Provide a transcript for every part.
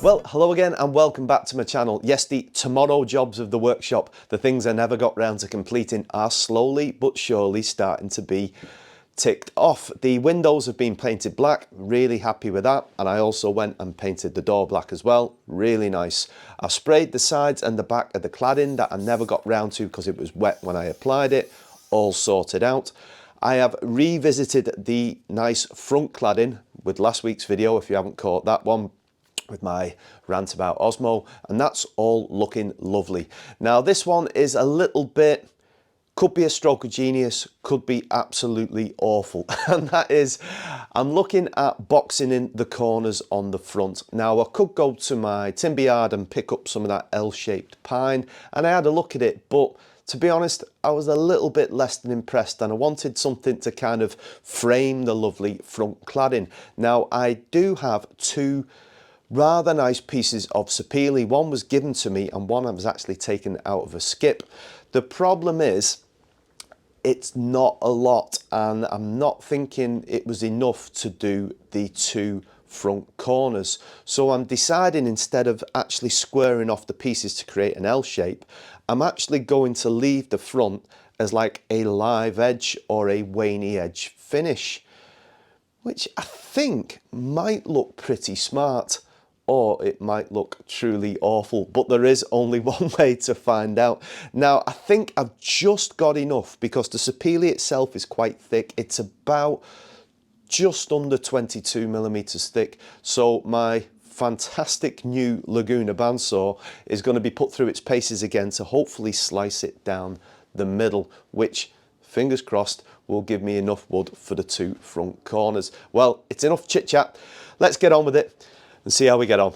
Well, hello again and welcome back to my channel. Yes, the tomorrow jobs of the workshop, the things I never got round to completing, are slowly but surely starting to be ticked off. The windows have been painted black, really happy with that, and I also went and painted the door black as well, really nice. I sprayed the sides and the back of the cladding that I never got round to because it was wet when I applied it, all sorted out. I have revisited the nice front cladding with last week's video, if you haven't caught that one, with my rant about Osmo, and that's all looking lovely. Now this one is a little bit, could be a stroke of genius, could be absolutely awful, and that is, I'm looking at boxing in the corners on the front. Now I could go to my timber yard and pick up some of that L-shaped pine, and I had a look at it, but to be honest, I was a little bit less than impressed, and I wanted something to kind of frame the lovely front cladding. Now I do have two rather nice pieces of Sapele. One was given to me and one I was actually taken out of a skip. The problem is it's not a lot, and I'm not thinking it was enough to do the two front corners. So I'm deciding, instead of actually squaring off the pieces to create an L shape, I'm actually going to leave the front as like a live edge or a waney edge finish, which I think might look pretty smart, or it might look truly awful, but there is only one way to find out. Now I think I've just got enough, because the Sapele itself is quite thick. It's about just under 22mm thick, so my fantastic new Laguna bandsaw is going to be put through its paces again to hopefully slice it down the middle, which, fingers crossed, will give me enough wood for the two front corners. Well, it's enough chit chat, let's get on with it and see how we get on.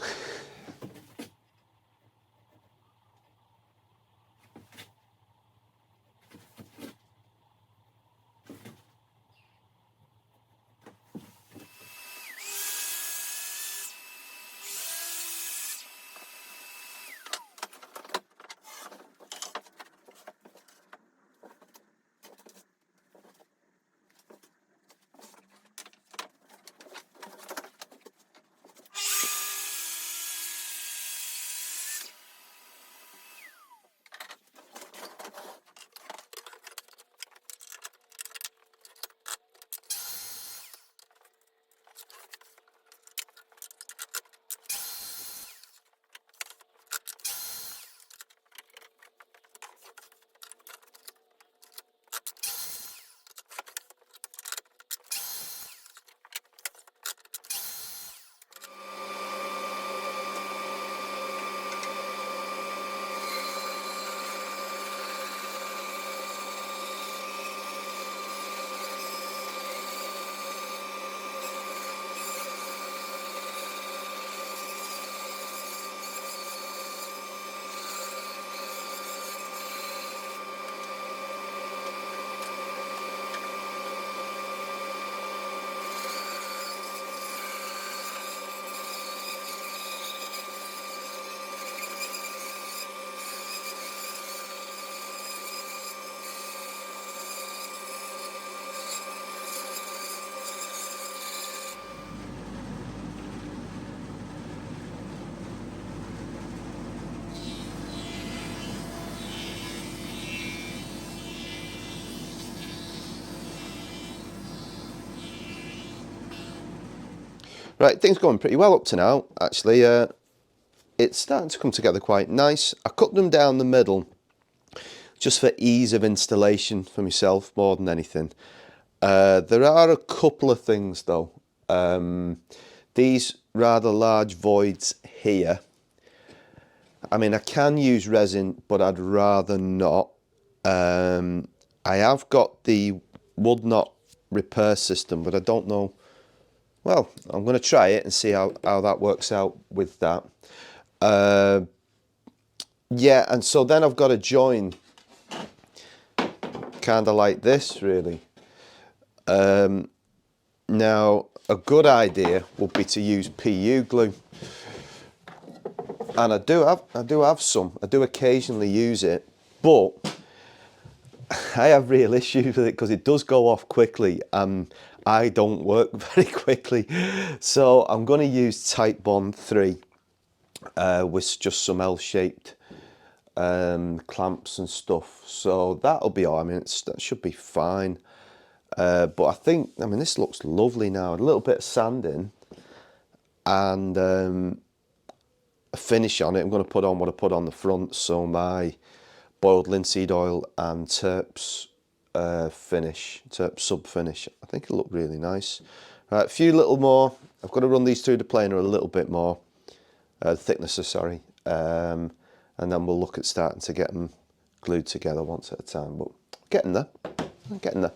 Right, things going pretty well up to now, actually. It's starting to come together quite nice. I cut them down the middle just for ease of installation for myself more than anything. There are a couple of things though. These rather large voids here, I mean, I can use resin, but I'd rather not. I have got the wood knot repair system, but I don't know. Well, I'm going to try it and see how that works out with that. Yeah, and so then I've got to join kind of like this, really. Now, a good idea would be to use PU glue, and I do have some. I do occasionally use it, but I have real issues with it because it does go off quickly. I'm I don't work very quickly. So I'm going to use Type Bond 3 with just some L-shaped clamps and stuff. So that'll be all. I mean, that should be fine. But I think, I mean, this looks lovely now. A little bit of sanding and a finish on it. I'm going to put on what I put on the front. So my boiled linseed oil and terps finish, terp sub finish. I think it'll look really nice. Right, a few little more. I've got to run these through the planer a little bit more. Thicknesser, sorry. And then we'll look at starting to get them glued together once at a time. But getting there. I'm getting there.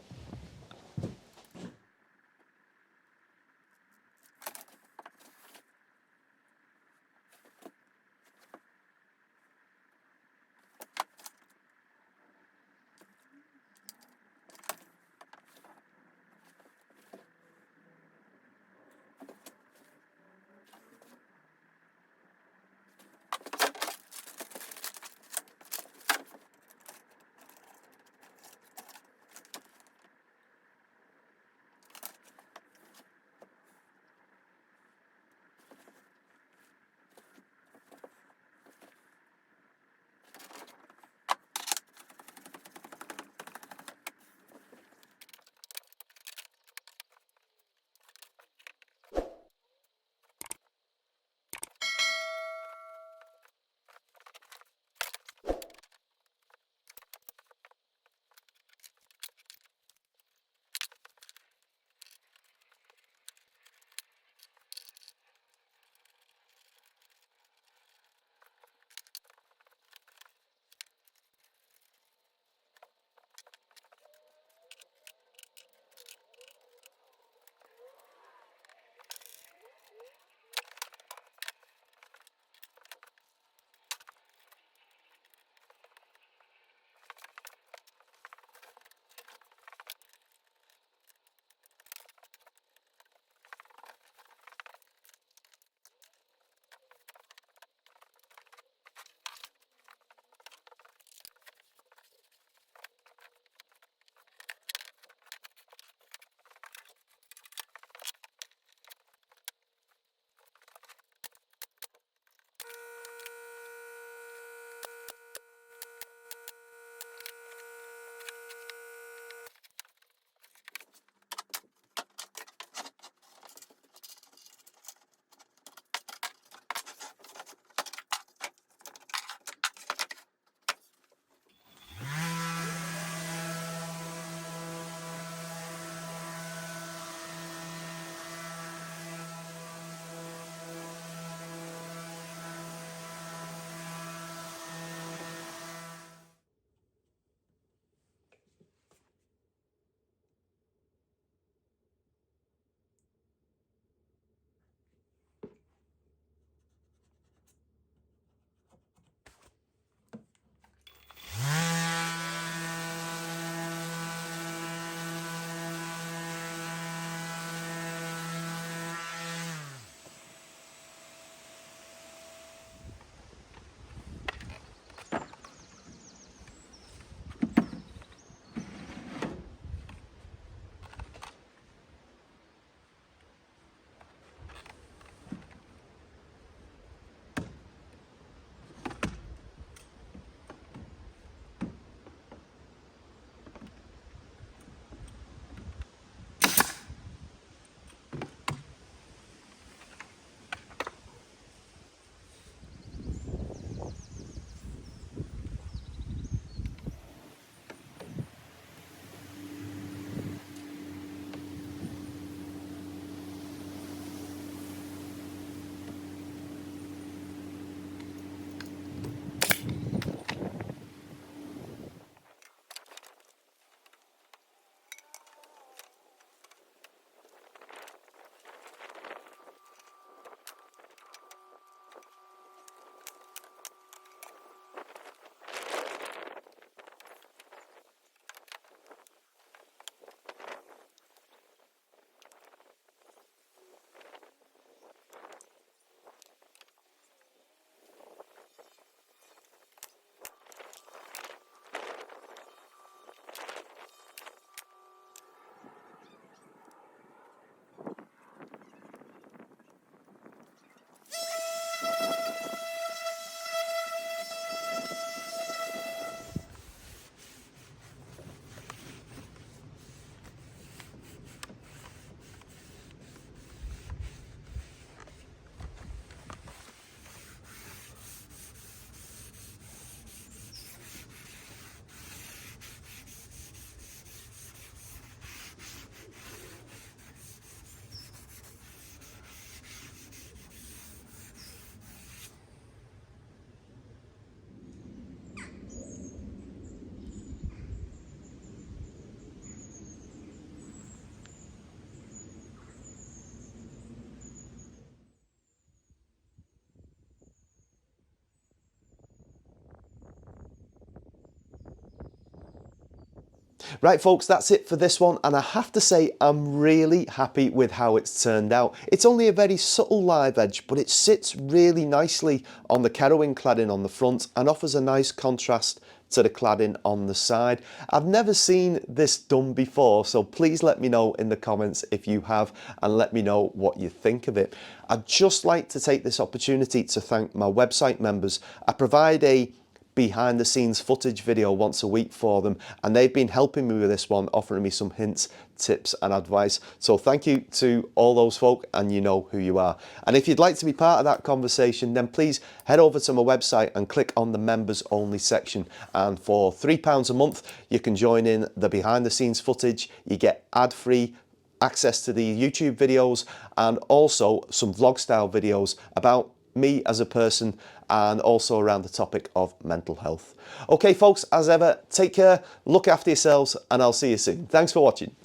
Right folks, that's it for this one, and I have to say I'm really happy with how it's turned out. It's only a very subtle live edge, but it sits really nicely on the Kerowing cladding on the front and offers a nice contrast to the cladding on the side. I've never seen this done before, so please let me know in the comments if you have, and let me know what you think of it. I'd just like to take this opportunity to thank my website members. I provide a behind the scenes footage video once a week for them, and they've been helping me with this one, offering me some hints, tips and advice. So thank you to all those folk, and you know who you are. And if you'd like to be part of that conversation, then please head over to my website and click on the members only section, and for £3 a month you can join in the behind the scenes footage. You get ad-free access to the YouTube videos and also some vlog style videos about me as a person, and also around the topic of mental health. Okay folks, as ever, take care, look after yourselves, and I'll see you soon. Thanks for watching.